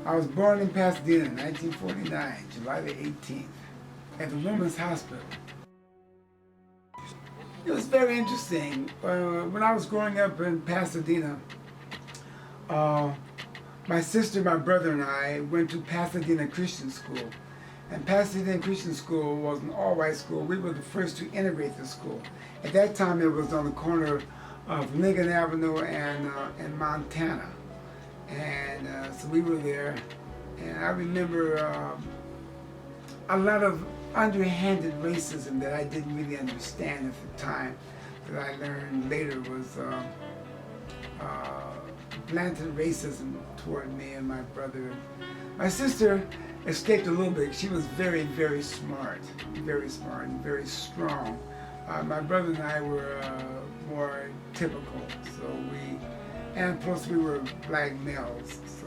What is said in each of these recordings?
I was born in Pasadena, 1949, July the 18th, at the Women's Hospital. It was very interesting. When I was growing up in Pasadena, my sister, my brother, and I went to Pasadena Christian School. And Pasadena Christian School was an all-white school. We were the first to integrate the school. At that time, it was on the corner of Lincoln Avenue and Montana. And so we were there. And I remember a lot of underhanded racism that I didn't really understand at the time, that I learned later was blatant racism toward me and my brother. My sister escaped a little bit. She was very, very smart and very strong. My brother and I were more typical, and plus we were black males, so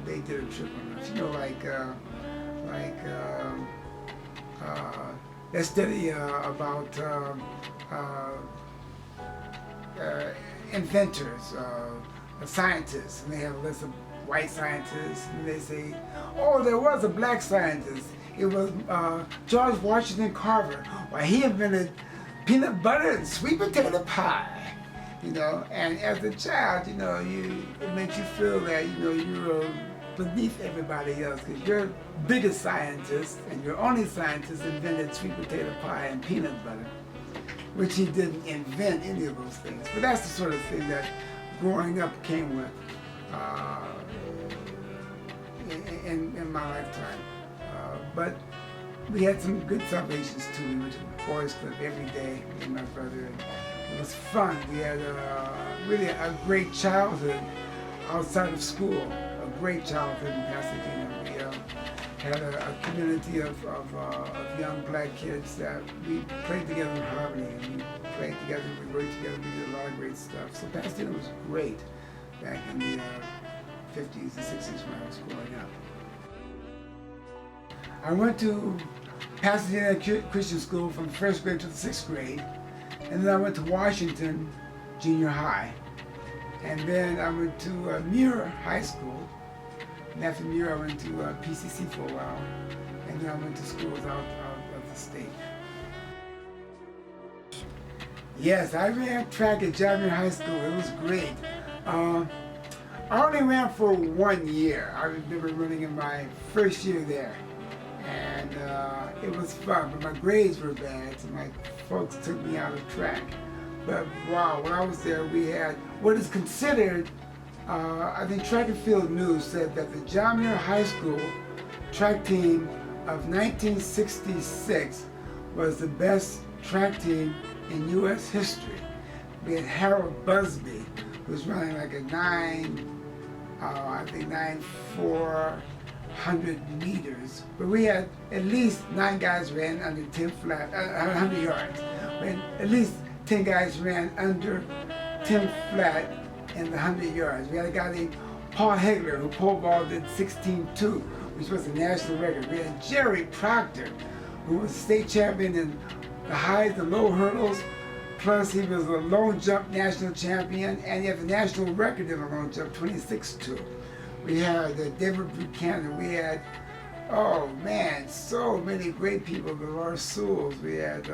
they did a trick on us. You know, that study about inventors, scientists, and they have a list of white scientists, and they say, oh, there was a black scientist. It was George Washington Carver. Why, he invented peanut butter and sweet potato pie. You know, and as a child, you know, it makes you feel that, you know, you're beneath everybody else, because your biggest scientist and your only scientist invented sweet potato pie and peanut butter, which he didn't invent any of those things. But that's the sort of thing that growing up came with in my lifetime. But we had some good celebrations too. We went to the boys club every day, me and my brother. It was fun. We had really a great childhood outside of school. A great childhood in Pasadena. We had a community of young black kids that we played together in harmony. And we played together, we worked together, we did a lot of great stuff. So Pasadena was great back in the 50s and 60s when I was growing up. I went to Pasadena Christian School from the first grade to the sixth grade. And then I went to Washington Junior High. And then I went to Muir High School. And after Muir, I went to PCC for a while. And then I went to schools out of the state. Yes, I ran track at John Muir High School. It was great. I only ran for 1 year. I remember running in my first year there. And it was fun, but my grades were bad, so my folks took me out of track. But wow, when I was there, we had what is considered, I think Track and Field News said that the John Muir High School track team of 1966 was the best track team in U.S. history. We had Harold Busby, who was running like a 9,400 meters, but we had at least 9 guys ran under 10 flat, 100 yards. And at least 10 guys ran under 10 flat in the 100 yards. We had a guy named Paul Hegler who pole vaulted in 16.2, which was a national record. We had Jerry Proctor, who was state champion in the highs and low hurdles, plus he was a long jump national champion, and he had the national record in the long jump, 26.2. We had David Buchanan. We had, oh man, so many great people. Dolores Sewells. We had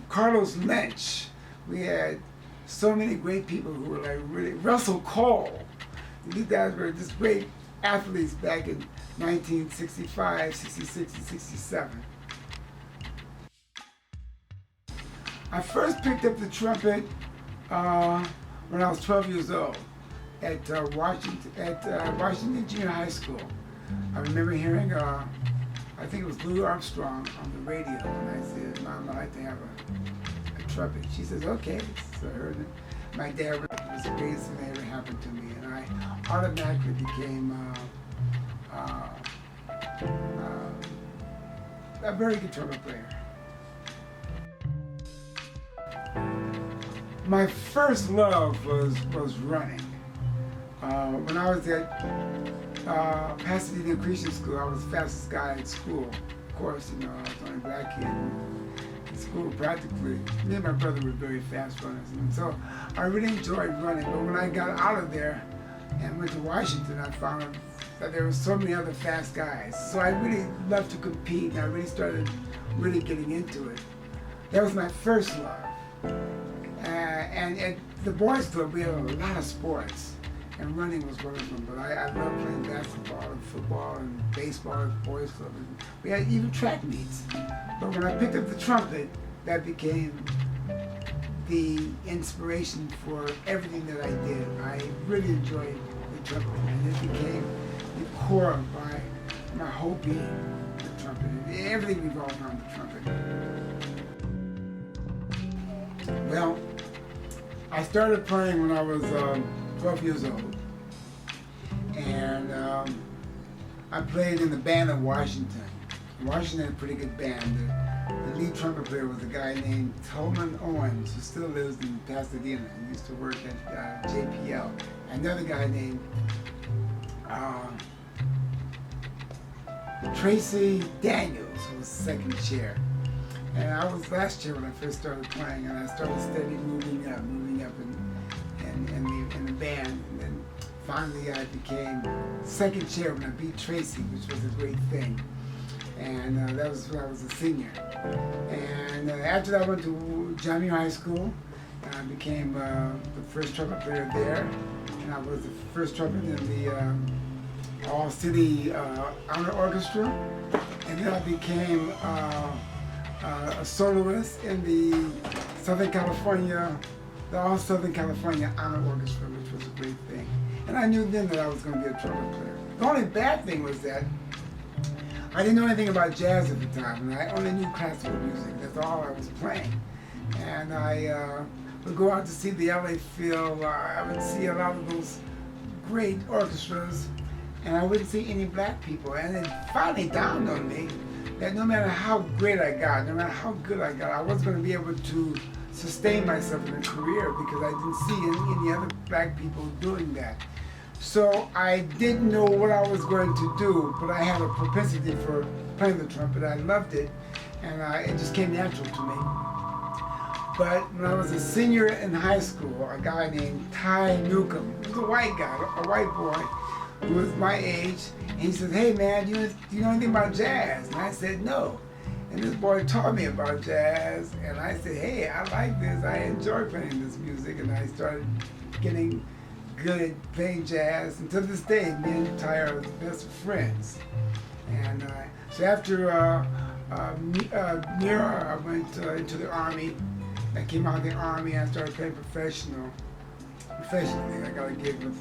Carlos Lynch. We had so many great people who were like really, Russell Cole. These guys were just great athletes back in 1965, 66, and 67. I first picked up the trumpet when I was 12 years old. At Washington Junior High School. I remember hearing, I think it was Louis Armstrong on the radio, and I said, Mom, I'd like to have a trumpet. She says, okay. So I heard it. My dad, it was the greatest thing that ever happened to me, and I automatically became a very good trumpet player. My first love was running. When I was at Pasadena Christian School, I was the fastest guy at school. Of course, you know, I was the only black kid in school practically. Me and my brother were very fast runners, and so I really enjoyed running. But when I got out of there and went to Washington, I found that there were so many other fast guys. So I really loved to compete, and I really started really getting into it. That was my first love. And at the boys' club, we had a lot of sports, and running was one of them. But I loved playing basketball and football and baseball at the boys' club. And we had even track meets. But when I picked up the trumpet, that became the inspiration for everything that I did. I really enjoyed the trumpet, and it became the core of my whole being, the trumpet. Everything revolved around the trumpet. Well, I started playing when I was 12 years old, and I played in the band of Washington. Washington had a pretty good band. The lead trumpet player was a guy named Nolan Owens, who still lives in Pasadena. He used to work at JPL. Another guy named Tracy Daniels, who was second chair. And I was last year when I first started playing, and I started steadily moving up in the band. And then finally I became second chair when I beat Tracy, which was a great thing. And that was when I was a senior. And after that I went to John Muir High School, and I became the first trumpet player there. And I was the first trumpet in the all-city honor orchestra. And then I became a soloist in the all Southern California Honor Orchestra, which was a great thing. And I knew then that I was going to be a trumpet player. The only bad thing was that I didn't know anything about jazz at the time, and I only knew classical music. That's all I was playing. And I would go out to see the LA Phil. I would see a lot of those great orchestras, and I wouldn't see any black people. And it finally dawned on me that no matter how great I got, no matter how good I got, I wasn't going to be able to sustain myself in a career because I didn't see any other black people doing that. So I didn't know what I was going to do, but I had a propensity for playing the trumpet. I loved it, and it just came natural to me. But when I was a senior in high school, a guy named Ty Newcomb, he was a white guy, a white boy, who was my age, and he said, "Hey man, do you know anything about jazz?" And I said, "No." And this boy taught me about jazz, and I said, "Hey, I like this, I enjoy playing this music," and I started getting good at playing jazz, and to this day, me and Ty are the best friends. And so after Muir, I went into the Army. I came out of the Army, and I started playing professionally. I got a gig with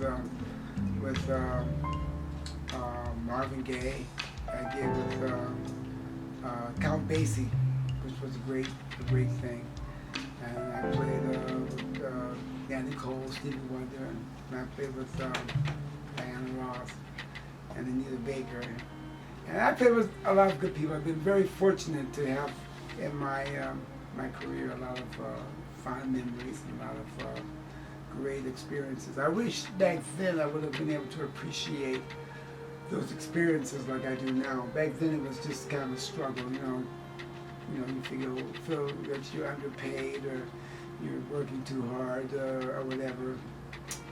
Marvin Gaye. I gig with Count Basie, which was a great thing. And I played with Danny Cole, Stevie Wonder, and I played with Diana Ross and Anita Baker. And I played with a lot of good people. I've been very fortunate to have in my my career a lot of fond memories and a lot of great experiences. I wish back then I would have been able to appreciate those experiences like I do now. Back then it was just kind of a struggle, you know, you feel that you're underpaid or you're working too hard or whatever.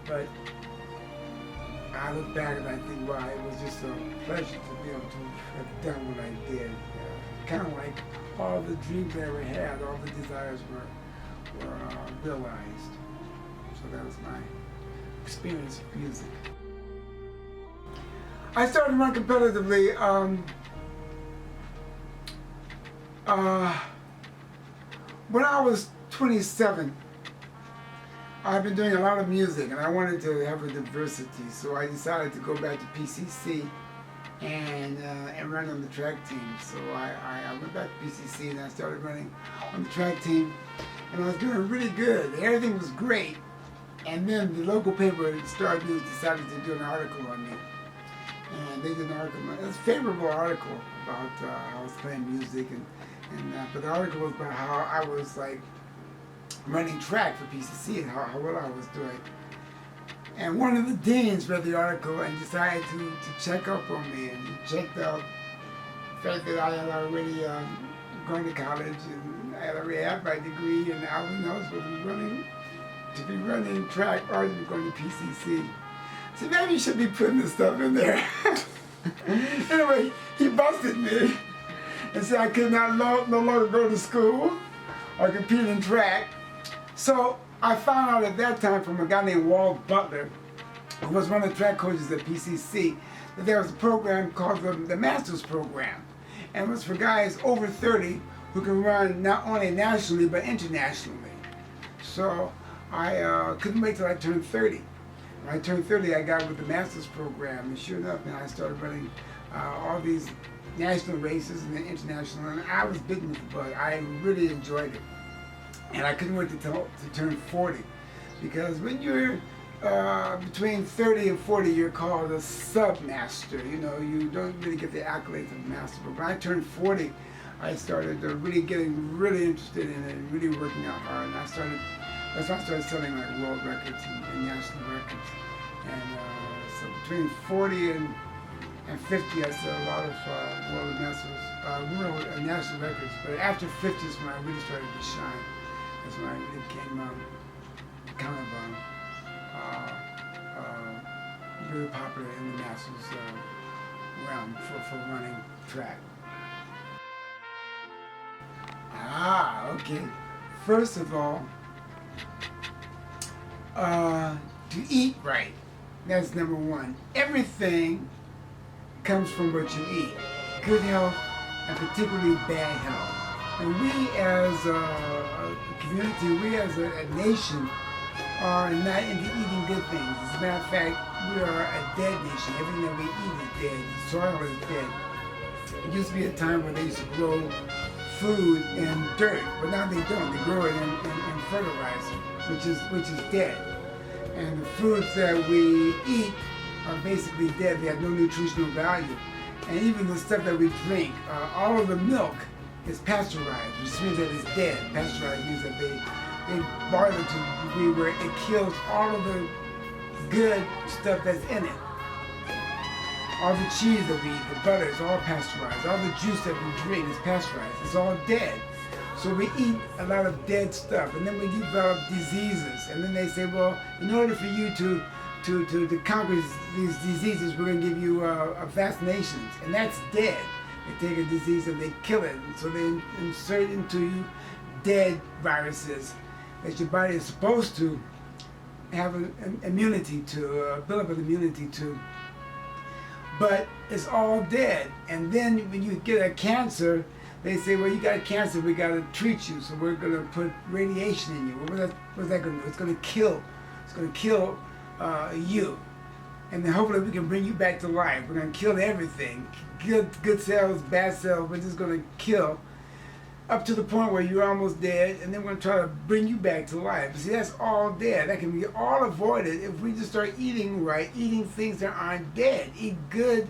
But I look back and I think, wow, it was just a pleasure to be able to have done what I did. Kind of like all the dreams I ever had, all the desires were realized. So that was my experience with music. I started running competitively when I was 27. I've been doing a lot of music, and I wanted to have a diversity, so I decided to go back to PCC and run on the track team. So I went back to PCC and I started running on the track team, and I was doing really good. Everything was great, and then the local paper, Star News, decided to do an article on me. And they did an article, it was a favorable article about how I was playing music, but the article was about how I was like running track for PCC and how well I was doing. And one of the deans read the article and decided to check up on me, and he checked out the fact that I had already gone to college and I had already had my degree, and I was supposed to be running track or to be going to PCC. See, maybe you should be putting this stuff in there. Anyway, he busted me and said I could not no longer go to school or compete in track. So I found out at that time from a guy named Walt Butler, who was one of the track coaches at PCC, that there was a program called the Masters Program. And it was for guys over 30 who can run not only nationally but internationally. So I couldn't wait till I turned 30. When I turned 30, I got with the Masters Program, and sure enough, man, I started running all these national races and then international, and I was bitten with the bug. I really enjoyed it. And I couldn't wait to turn 40, because when you're between 30 and 40, you're called a sub-master. You know, you don't really get the accolades of master. But when I turned 40, I started really getting really interested in it and really working out hard. And that's when I started selling like world records and national records. And so between 40 and 50, I sold a lot of world masters, national records. But after 50 is when I really started to shine. That's when I really became kind of really popular in the masters realm for running track. Okay. First of all, to eat right. That's number one. Everything comes from what you eat. Good health and particularly bad health. And we as a community, we as a nation are not into eating good things. As a matter of fact, we are a dead nation. Everything that we eat is dead. The soil is dead. It used to be a time where they used to grow food in dirt, but now they don't. They grow it in fertilizer, which is dead. And the foods that we eat are basically dead. They have no nutritional value. And even the stuff that we drink, all of the milk is pasteurized, which means that it's dead. Pasteurized means that they boil it to the degree where it kills all of the good stuff that's in it. All the cheese that we eat, the butter is all pasteurized. All the juice that we drink is pasteurized. It's all dead. So we eat a lot of dead stuff, and then we develop diseases. And then they say, well, in order for you to conquer these diseases, we're going to give you vaccinations, and that's dead. They take a disease and they kill it, and so they insert into you dead viruses that your body is supposed to have an immunity to, build up an immunity to. But it's all dead. And then when you get a cancer, they say, well, you got cancer, we got to treat you, so we're going to put radiation in you. What's that going to do? It's going to kill. It's going to kill you. And then hopefully we can bring you back to life. We're going to kill everything. Good cells, bad cells, we're just going to kill up to the point where you're almost dead, and then we're going to try to bring you back to life. See, that's all dead. That can be all avoided if we just start eating right, eating things that aren't dead. Eat good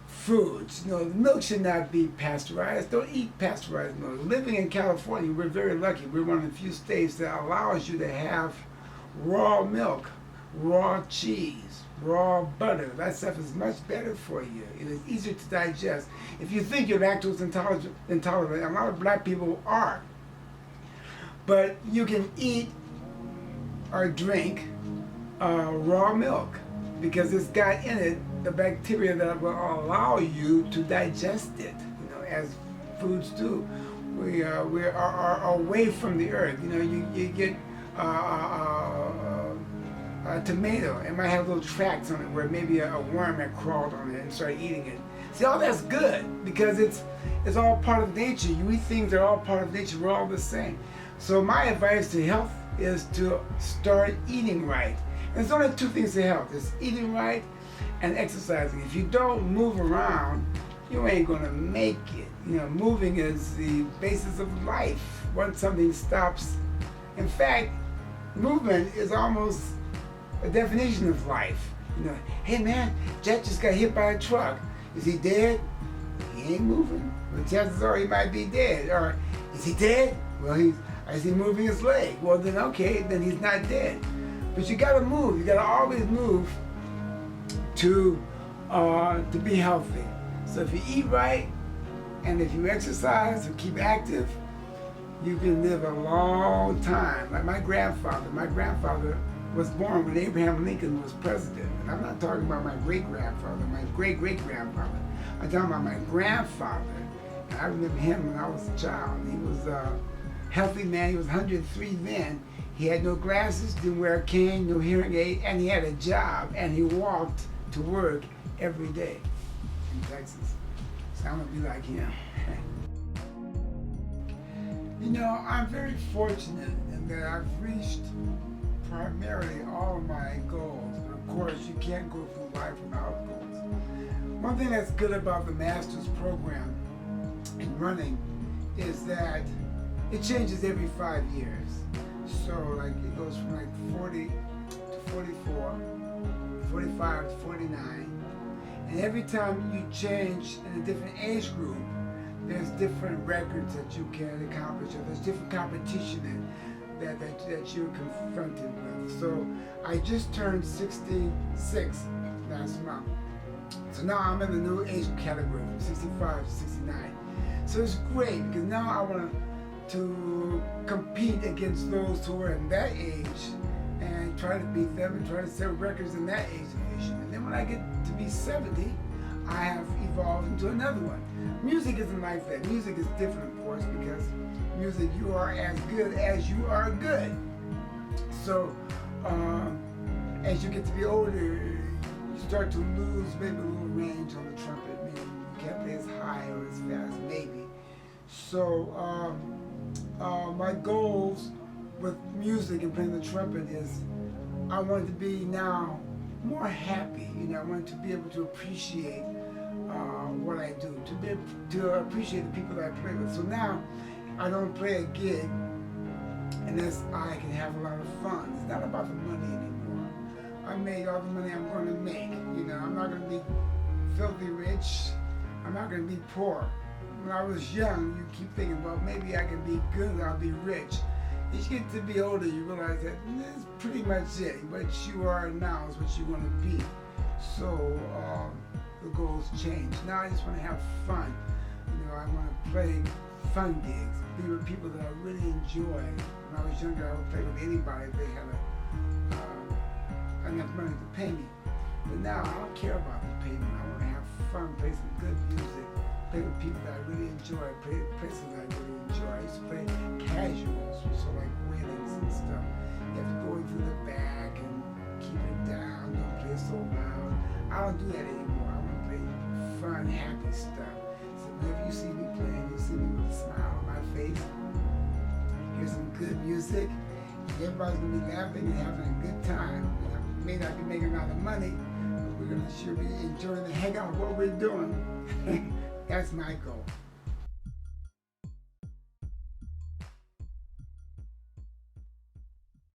foods. You know, milk should not be pasteurized. Don't eat pasteurized milk. Living in California, we're very lucky. We're one of the few states that allows you to have raw milk, raw cheese, raw butter. That stuff is much better for you. It is easier to digest. If you think you're lactose intolerant, a lot of black people are. But you can eat or drink raw milk because it's got in it the bacteria that will allow you to digest it. You know, as foods do. We are away from the earth. You know, you get a tomato, it might have little tracks on it where maybe a worm had crawled on it and started eating it. See, all that's good because it's all part of nature. You eat things that are all part of nature. We're all the same. So my advice to health is to start eating right. And there's only two things to health. It's eating right and exercising. If you don't move around, you ain't gonna make it. You know, moving is the basis of life. Once something stops, in fact, movement is almost a definition of life. You know, hey man, Jet just got hit by a truck. Is he dead? He ain't moving. Well, chances are he might be dead. Or is he dead? Well, is he moving his leg? Well, then okay, then he's not dead. But you gotta move. You gotta always move to be healthy. So if you eat right and if you exercise and keep active, you can live a long time. Like my grandfather was born when Abraham Lincoln was president. And I'm not talking about my great-grandfather, my great-great-grandfather. I'm talking about my grandfather. And I remember him when I was a child. He was a healthy man. He was 103 then. He had no glasses, didn't wear a cane, no hearing aid, and he had a job. And he walked to work every day in Texas. So I'm going to be like him. You know, I'm very fortunate in that I've reached primarily all of my goals, but of course you can't go through life without goals. One thing that's good about the master's program in running is that it changes every 5 years. So like it goes from like 40 to 44, 45 to 49, and every time you change in a different age group, there's different records that you can accomplish, or there's different competition that you're confronted with. So I just turned 66 last month. So now I'm in the new age category from 65 to 69. So it's great because now I want to compete against those who are in that age and try to beat them and try to set records in that age division. And then when I get to be 70, I have evolved into another one. Music isn't like that. Music is different, of course, because music, you are as good as you are good. So as you get to be older, you start to lose maybe a little range on the trumpet. Maybe you can't play as high or as fast, maybe. So my goals with music and playing the trumpet is I want to be now more happy. You know, I want to be able to appreciate what I do, to be able to appreciate the people that I play with. So now I don't play a gig unless I can have a lot of fun. It's not about the money anymore. I made all the money I'm going to make. You know, I'm not going to be filthy rich. I'm not going to be poor. When I was young, you keep thinking, well, maybe I can be good and I'll be rich. As you get to be older, you realize that that's pretty much it. What you are now is what you want to be. So the goals change. Now I just want to have fun. You know, I want to play fun gigs, be with people that I really enjoy. When I was younger, I would play with anybody if they had enough money to pay me. But now I don't care about the payment. I want to have fun, play some good music, play with people that I really enjoy, play places that I really enjoy. I used to play casuals, so like weddings and stuff. You have to go in through the back and keep it down, don't play so loud. I don't do that anymore. I want to play fun, happy stuff. So whenever you see me playing, you see me with a smile on my face. Hear some good music. Everybody's going to be laughing and having a good time. We may not be making a lot of money, but we're going to sure be enjoying the heck out of what we're doing. That's my goal.